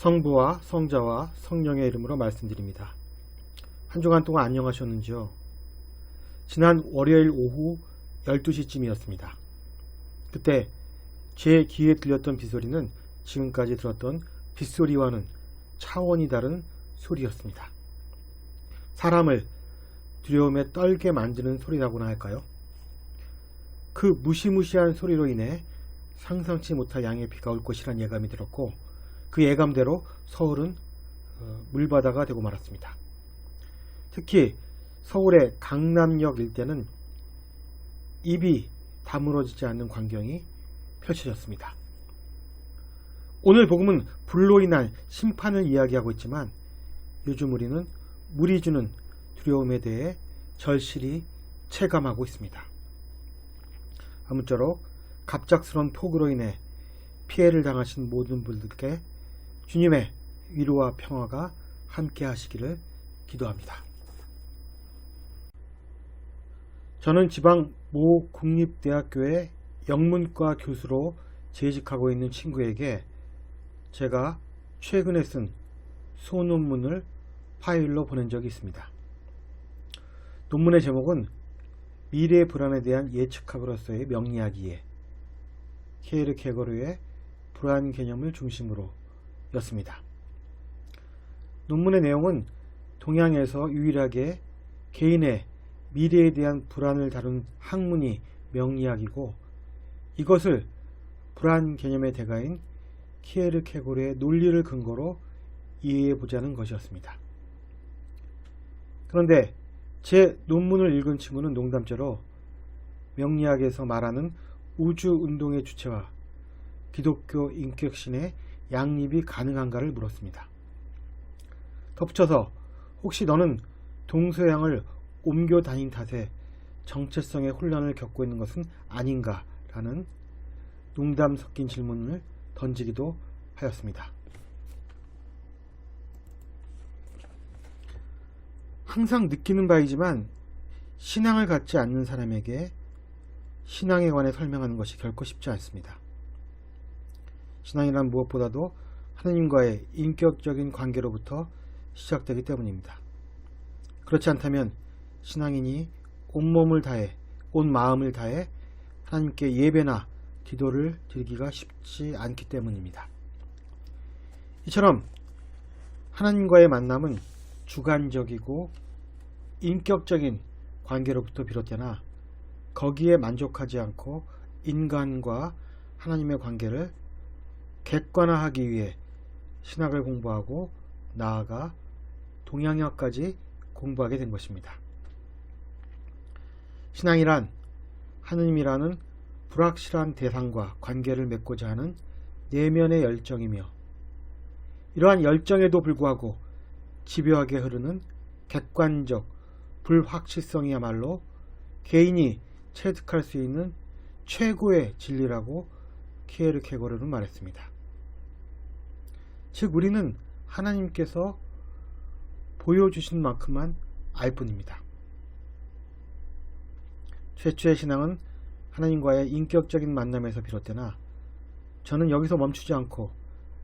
성부와 성자와 성령의 이름으로 말씀드립니다. 한 주간 동안 안녕하셨는지요? 지난 월요일 오후 12시쯤이었습니다. 그때 제 귀에 들렸던 빗소리는 지금까지 들었던 빗소리와는 차원이 다른 소리였습니다. 사람을 두려움에 떨게 만드는 소리라고나 할까요? 그 무시무시한 소리로 인해 상상치 못할 양의 비가 올 것이란 예감이 들었고, 그 예감대로 서울은 물바다가 되고 말았습니다. 특히 서울의 강남역 일대는 입이 다물어지지 않는 광경이 펼쳐졌습니다. 오늘 복음은 불로 인한 심판을 이야기하고 있지만, 요즘 우리는 물이 주는 두려움에 대해 절실히 체감하고 있습니다. 아무쪼록 갑작스러운 폭우로 인해 피해를 당하신 모든 분들께 주님의 위로와 평화가 함께 하시기를 기도합니다. 저는 지방 모 국립대학교의 영문과 교수로 재직하고 있는 친구에게 제가 최근에 쓴 소논문을 파일로 보낸 적이 있습니다. 논문의 제목은 미래 불안에 대한 예측학으로서의 명리학이에 키에르케고르의 불안 개념을 중심으로 였습니다. 논문의 내용은 동양에서 유일하게 개인의 미래에 대한 불안을 다룬 학문이 명리학이고, 이것을 불안 개념의 대가인 키에르케고르의 논리를 근거로 이해해보자는 것이었습니다. 그런데 제 논문을 읽은 친구는 농담처럼 명리학에서 말하는 우주운동의 주체와 기독교 인격신의 양립이 가능한가를 물었습니다. 덧붙여서 혹시 너는 동서양을 옮겨 다닌 탓에 정체성의 혼란을 겪고 있는 것은 아닌가? 라는 농담 섞인 질문을 던지기도 하였습니다. 항상 느끼는 바이지만 신앙을 갖지 않는 사람에게 신앙에 관해 설명하는 것이 결코 쉽지 않습니다. 신앙이란 무엇보다도 하나님과의 인격적인 관계로부터 시작되기 때문입니다. 그렇지 않다면 신앙인이 온몸을 다해, 온 마음을 다해 하나님께 예배나 기도를 드리기가 쉽지 않기 때문입니다. 이처럼 하나님과의 만남은 주관적이고 인격적인 관계로부터 비롯되나 거기에 만족하지 않고 인간과 하나님의 관계를 객관화하기 위해 신학을 공부하고 나아가 동양학까지 공부하게 된 것입니다. 신앙이란 하느님이라는 불확실한 대상과 관계를 맺고자 하는 내면의 열정이며, 이러한 열정에도 불구하고 집요하게 흐르는 객관적 불확실성이야말로 개인이 체득할 수 있는 최고의 진리라고 키에르케고르는 말했습니다. 즉 우리는 하나님께서 보여주신 만큼만 알 뿐입니다. 최초의 신앙은 하나님과의 인격적인 만남에서 비롯되나, 저는 여기서 멈추지 않고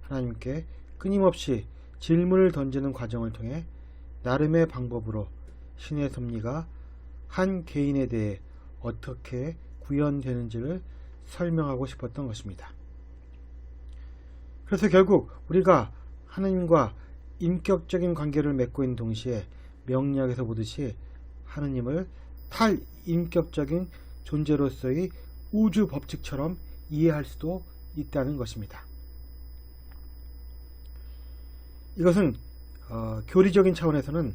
하나님께 끊임없이 질문을 던지는 과정을 통해 나름의 방법으로 신의 섭리가 한 개인에 대해 어떻게 구현되는지를 설명하고 싶었던 것입니다. 그래서 결국 우리가 하나님과 인격적인 관계를 맺고 있는 동시에 명리학에서 보듯이 하나님을 탈인격적인 존재로서의 우주 법칙처럼 이해할 수도 있다는 것입니다. 이것은 교리적인 차원에서는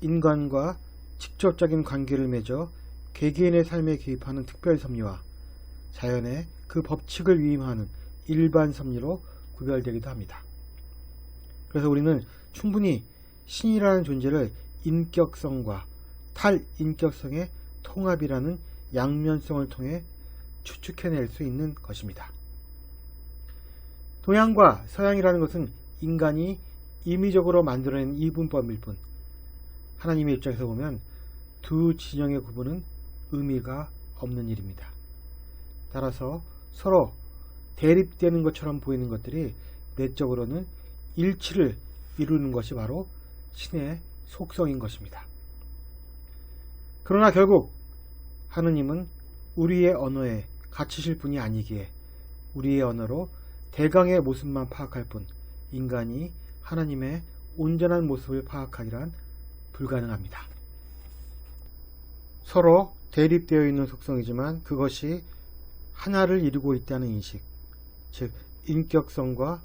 인간과 직접적인 관계를 맺어 개개인의 삶에 개입하는 특별 섭리와 자연의 그 법칙을 위임하는 일반 섭리로 구별되기도 합니다. 그래서 우리는 충분히 신이라는 존재를 인격성과 탈인격성의 통합이라는 양면성을 통해 추측해낼 수 있는 것입니다. 동양과 서양이라는 것은 인간이 임의적으로 만들어낸 이분법일 뿐, 하나님의 입장에서 보면 두 진영의 구분은 의미가 없는 일입니다. 따라서 서로 대립되는 것처럼 보이는 것들이 내적으로는 일치를 이루는 것이 바로 신의 속성인 것입니다. 그러나 결국 하느님은 우리의 언어에 갇히실 분이 아니기에 우리의 언어로 대강의 모습만 파악할 뿐 인간이 하나님의 온전한 모습을 파악하기란 불가능합니다. 서로 대립되어 있는 속성이지만 그것이 하나를 이루고 있다는 인식, 즉 인격성과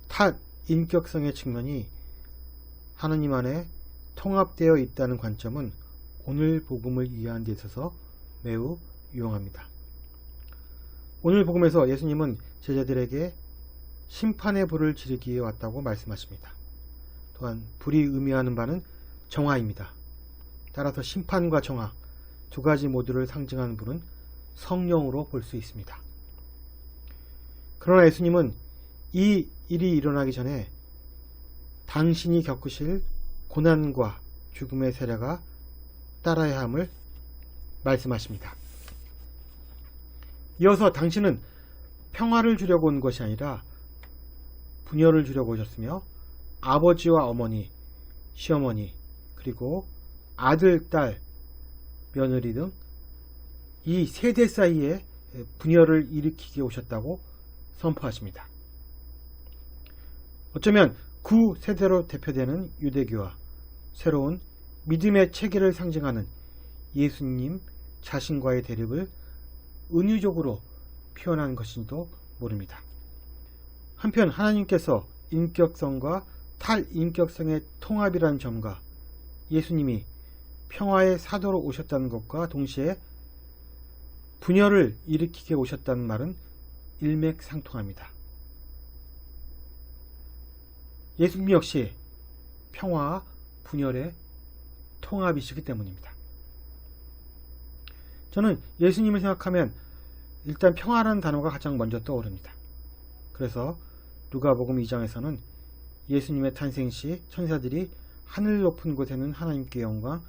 탈인격성의 측면이 하나님 안에 통합되어 있다는 관점은 오늘 복음을 이해하는 데 있어서 매우 유용합니다. 오늘 복음에서 예수님은 제자들에게 심판의 불을 지르기 위해 왔다고 말씀하십니다. 또한 불이 의미하는 바는 정화입니다. 따라서 심판과 정화 두 가지 모두를 상징하는 불은 성령으로 볼 수 있습니다. 그러나 예수님은 이 일이 일어나기 전에 당신이 겪으실 고난과 죽음의 세례가 따라야 함을 말씀하십니다. 이어서 당신은 평화를 주려고 온 것이 아니라 분열을 주려고 오셨으며 아버지와 어머니, 시어머니, 그리고 아들, 딸, 며느리 등 이 세대 사이에 분열을 일으키게 오셨다고 선포하십니다. 어쩌면 구세대로 대표되는 유대교와 새로운 믿음의 체계를 상징하는 예수님 자신과의 대립을 은유적으로 표현한 것인지도 모릅니다. 한편 하나님께서 인격성과 탈인격성의 통합이라는 점과 예수님이 평화의 사도로 오셨다는 것과 동시에 분열을 일으키게 오셨다는 말은 일맥상통합니다. 예수님 역시 평화와 분열의 통합이시기 때문입니다. 저는 예수님을 생각하면 일단 평화라는 단어가 가장 먼저 떠오릅니다. 그래서 누가복음 2장에서는 예수님의 탄생 시 천사들이 하늘 높은 곳에는 하나님께 영광,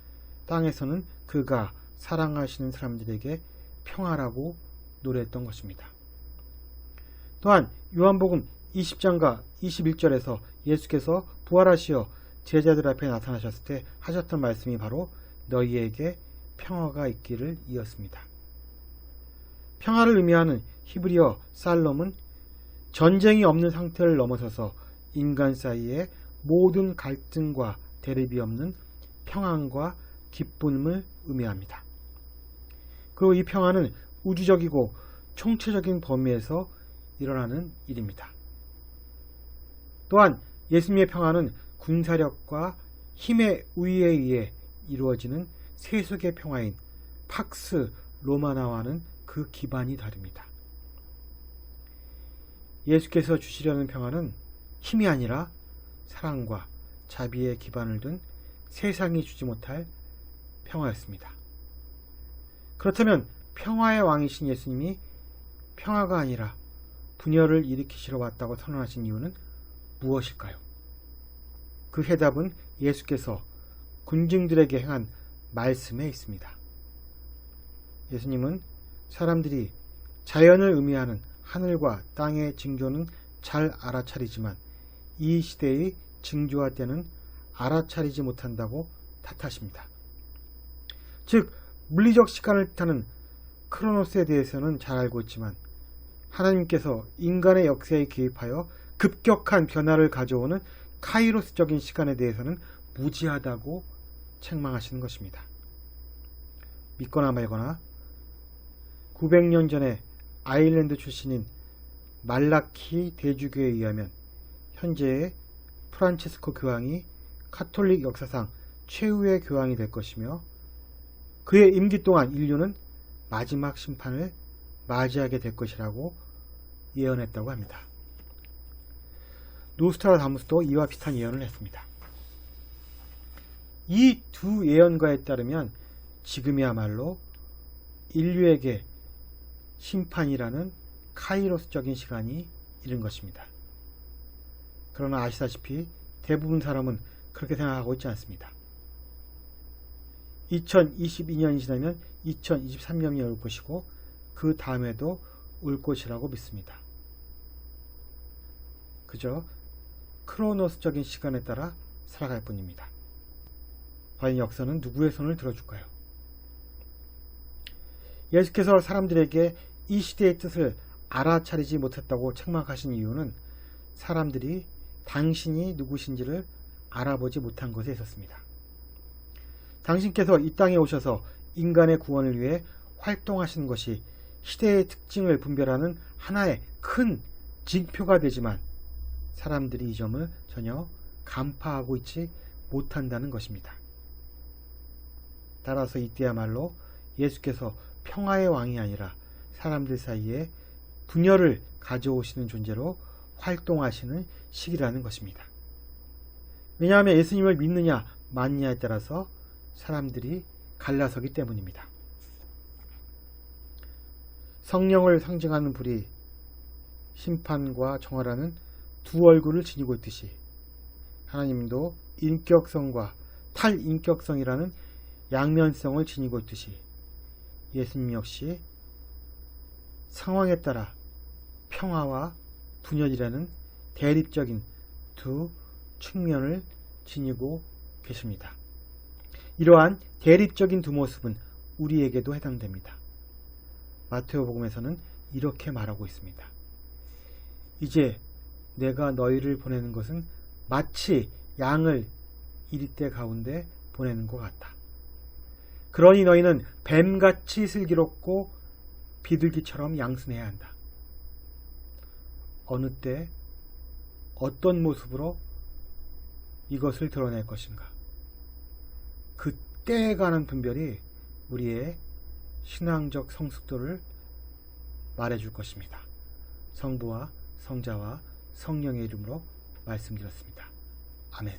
땅에서는 그가 사랑하시는 사람들에게 평화라고 노래했던 것입니다. 또한 요한복음 20장과 21절에서 예수께서 부활하시어 제자들 앞에 나타나셨을 때 하셨던 말씀이 바로 너희에게 평화가 있기를 이었습니다. 평화를 의미하는 히브리어 살롬은 전쟁이 없는 상태를 넘어서서 인간 사이에 모든 갈등과 대립이 없는 평안과 기쁨을 의미합니다. 그리고 이 평화는 우주적이고 총체적인 범위에서 일어나는 일입니다. 또한 예수님의 평화는 군사력과 힘의 우위에 의해 이루어지는 세속의 평화인 팍스 로마나와는 그 기반이 다릅니다. 예수께서 주시려는 평화는 힘이 아니라 사랑과 자비의 기반을 둔 세상이 주지 못할 평화였습니다. 그렇다면 평화의 왕이신 예수님이 평화가 아니라 분열을 일으키시러 왔다고 선언하신 이유는 무엇일까요? 그 해답은 예수께서 군중들에게 행한 말씀에 있습니다. 예수님은 사람들이 자연을 의미하는 하늘과 땅의 징조는 잘 알아차리지만 이 시대의 징조와 때는 알아차리지 못한다고 탓하십니다. 즉 물리적 시간을 뜻하는 크로노스에 대해서는 잘 알고 있지만 하나님께서 인간의 역사에 개입하여 급격한 변화를 가져오는 카이로스적인 시간에 대해서는 무지하다고 책망하시는 것입니다. 믿거나 말거나 900년 전에 아일랜드 출신인 말라키 대주교에 의하면 현재의 프란치스코 교황이 카톨릭 역사상 최후의 교황이 될 것이며 그의 임기 동안 인류는 마지막 심판을 맞이하게 될 것이라고 예언했다고 합니다. 노스트라다무스도 이와 비슷한 예언을 했습니다. 이 두 예언가에 따르면 지금이야말로 인류에게 심판이라는 카이로스적인 시간이 이른 것입니다. 그러나 아시다시피 대부분 사람은 그렇게 생각하고 있지 않습니다. 2022년이 지나면 2023년이 올 것이고 그 다음에도 올 것이라고 믿습니다. 그저 크로노스적인 시간에 따라 살아갈 뿐입니다. 과연 역사는 누구의 손을 들어줄까요? 예수께서 사람들에게 이 시대의 뜻을 알아차리지 못했다고 책망하신 이유는 사람들이 당신이 누구신지를 알아보지 못한 것에 있었습니다. 당신께서 이 땅에 오셔서 인간의 구원을 위해 활동하시는 것이 시대의 특징을 분별하는 하나의 큰 징표가 되지만 사람들이 이 점을 전혀 간파하고 있지 못한다는 것입니다. 따라서 이때야말로 예수께서 평화의 왕이 아니라 사람들 사이에 분열을 가져오시는 존재로 활동하시는 시기라는 것입니다. 왜냐하면 예수님을 믿느냐 맞느냐에 따라서 사람들이 갈라서기 때문입니다. 성령을 상징하는 불이 심판과 정화라는 두 얼굴을 지니고 있듯이 하나님도 인격성과 탈인격성이라는 양면성을 지니고 있듯이 예수님 역시 상황에 따라 평화와 분열이라는 대립적인 두 측면을 지니고 계십니다. 이러한 대립적인 두 모습은 우리에게도 해당됩니다. 마테오복음에서는 이렇게 말하고 있습니다. 이제 내가 너희를 보내는 것은 마치 양을 이리떼 가운데 보내는 것 같다. 그러니 너희는 뱀같이 슬기롭고 비둘기처럼 양순해야 한다. 어느 때 어떤 모습으로 이것을 드러낼 것인가? 그 때에 관한 분별이 우리의 신앙적 성숙도를 말해줄 것입니다. 성부와 성자와 성령의 이름으로 말씀드렸습니다. 아멘.